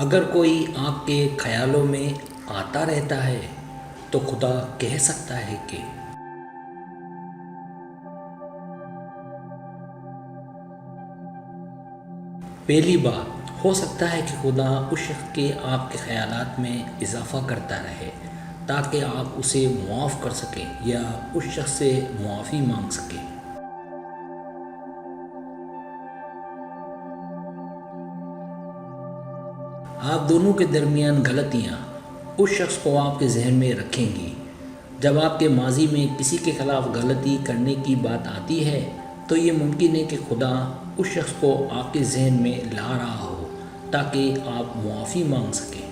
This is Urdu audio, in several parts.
اگر کوئی آپ کے خیالوں میں آتا رہتا ہے تو خدا کہہ سکتا ہے کہ پہلی بات، ہو سکتا ہے کہ خدا اس شخص کے آپ کے خیالات میں اضافہ کرتا رہے تاکہ آپ اسے معاف کر سکیں یا اس شخص سے معافی مانگ سکیں۔ آپ دونوں کے درمیان غلطیاں اس شخص کو آپ کے ذہن میں رکھیں گی۔ جب آپ کے ماضی میں کسی کے خلاف غلطی کرنے کی بات آتی ہے تو یہ ممکن ہے کہ خدا اس شخص کو آپ کے ذہن میں لا رہا ہو تاکہ آپ معافی مانگ سکیں۔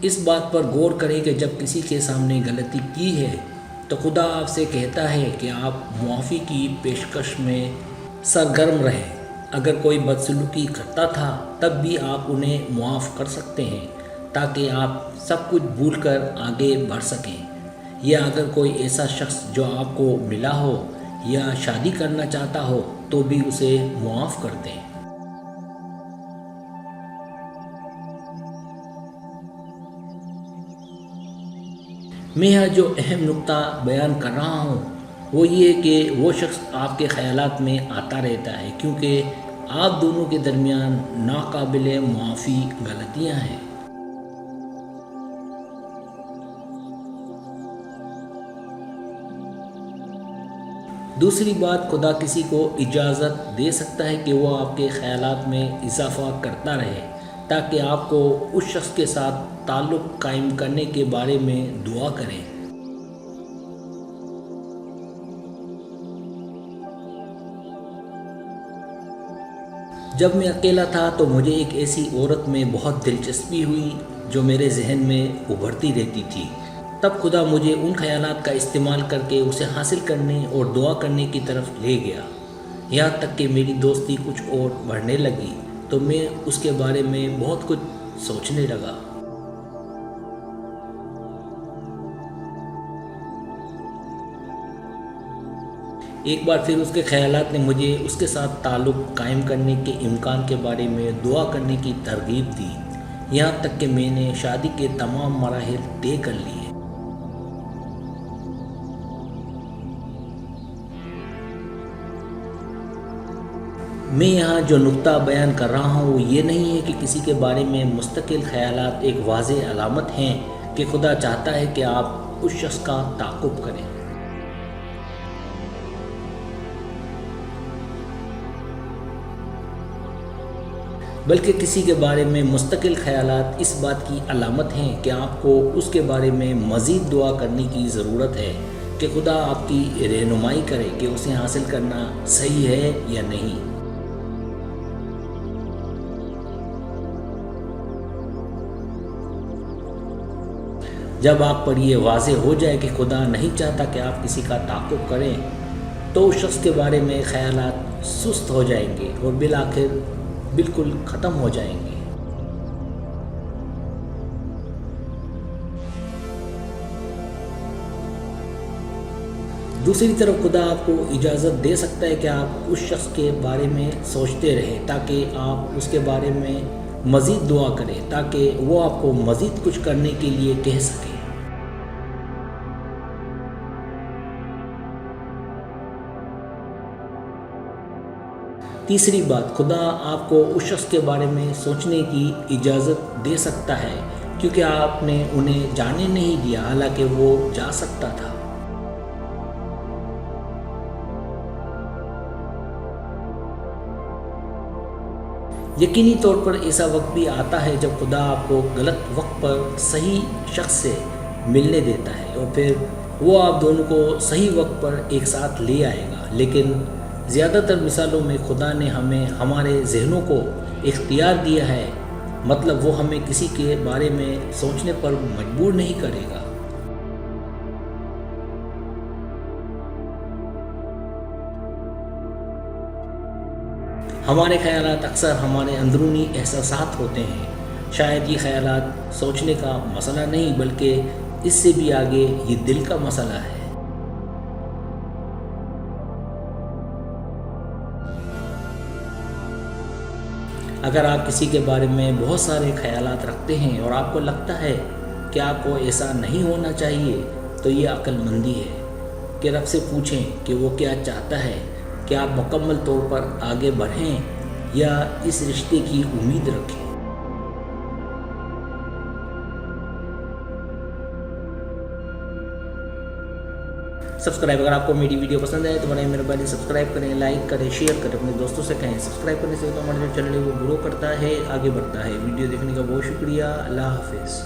اس بات پر غور کریں کہ جب کسی کے سامنے غلطی کی ہے تو خدا آپ سے کہتا ہے کہ آپ معافی کی پیشکش میں سرگرم رہیں۔ اگر کوئی بدسلوکی کرتا تھا تب بھی آپ انہیں معاف کر سکتے ہیں تاکہ آپ سب کچھ بھول کر آگے بڑھ سکیں۔ یا اگر کوئی ایسا شخص جو آپ کو ملا ہو یا شادی کرنا چاہتا ہو تو بھی اسے معاف کر دیں۔ میں یہاں جو اہم نقطہ بیان کر رہا ہوں وہ یہ کہ وہ شخص آپ کے خیالات میں آتا رہتا ہے کیونکہ آپ دونوں کے درمیان ناقابل معافی غلطیاں ہیں۔ دوسری بات، خدا کسی کو اجازت دے سکتا ہے کہ وہ آپ کے خیالات میں اضافہ کرتا رہے تاکہ آپ کو اس شخص کے ساتھ تعلق قائم کرنے کے بارے میں دعا کریں۔ جب میں اکیلا تھا تو مجھے ایک ایسی عورت میں بہت دلچسپی ہوئی جو میرے ذہن میں ابھرتی رہتی تھی۔ تب خدا مجھے ان خیالات کا استعمال کر کے اسے حاصل کرنے اور دعا کرنے کی طرف لے گیا۔ یہاں تک کہ میری دوستی کچھ اور بڑھنے لگی تو میں اس کے بارے میں بہت کچھ سوچنے لگا۔ ایک بار پھر اس کے خیالات نے مجھے اس کے ساتھ تعلق قائم کرنے کے امکان کے بارے میں دعا کرنے کی ترغیب دی، یہاں تک کہ میں نے شادی کے تمام مراحل طے کر لیے۔ میں یہاں جو نقطہ بیان کر رہا ہوں وہ یہ نہیں ہے کہ کسی کے بارے میں مستقل خیالات ایک واضح علامت ہیں کہ خدا چاہتا ہے کہ آپ اس شخص کا تعاقب کریں۔ بلکہ کسی کے بارے میں مستقل خیالات اس بات کی علامت ہیں کہ آپ کو اس کے بارے میں مزید دعا کرنے کی ضرورت ہے کہ خدا آپ کی رہنمائی کرے کہ اسے حاصل کرنا صحیح ہے یا نہیں۔ جب آپ پر یہ واضح ہو جائے کہ خدا نہیں چاہتا کہ آپ کسی کا تعاقب کریں تو اس شخص کے بارے میں خیالات سست ہو جائیں گے اور بالآخر بالکل ختم ہو جائیں گے۔ دوسری طرف خدا آپ کو اجازت دے سکتا ہے کہ آپ اس شخص کے بارے میں سوچتے رہیں تاکہ آپ اس کے بارے میں مزید دعا کریں تاکہ وہ آپ کو مزید کچھ کرنے کے لیے کہہ سکے۔ تیسری بات، خدا آپ کو اس شخص کے بارے میں سوچنے کی اجازت دے سکتا ہے کیونکہ آپ نے انہیں جانے نہیں دیا حالانکہ وہ جا سکتا تھا۔ یقینی طور پر ایسا وقت بھی آتا ہے جب خدا آپ کو غلط وقت پر صحیح شخص سے ملنے دیتا ہے اور پھر وہ آپ دونوں کو صحیح وقت پر ایک ساتھ لے آئے گا، لیکن زیادہ تر مثالوں میں خدا نے ہمیں ہمارے ذہنوں کو اختیار دیا ہے، مطلب وہ ہمیں کسی کے بارے میں سوچنے پر مجبور نہیں کرے گا۔ ہمارے خیالات اکثر ہمارے اندرونی احساسات ہوتے ہیں۔ شاید یہ خیالات سوچنے کا مسئلہ نہیں بلکہ اس سے بھی آگے یہ دل کا مسئلہ ہے۔ اگر آپ کسی کے بارے میں بہت سارے خیالات رکھتے ہیں اور آپ کو لگتا ہے کہ آپ کو ایسا نہیں ہونا چاہیے، تو یہ عقل مندی ہے کہ رب سے پوچھیں کہ وہ کیا چاہتا ہے، کہ آپ مکمل طور پر آگے بڑھیں یا اس رشتے کی امید رکھیں۔ سبسکرائب، اگر آپ کو میری ویڈیو پسند ہے تو برائے مہربانی سبسکرائب کریں، لائک کریں، شیئر کریں، اپنے دوستوں سے کہیں۔ سبسکرائب کرنے سے تو ہمارا جو چینل ہے وہ گرو کرتا ہے، آگے بڑھتا ہے۔ ویڈیو دیکھنے کا بہت شکریہ، اللہ حافظ۔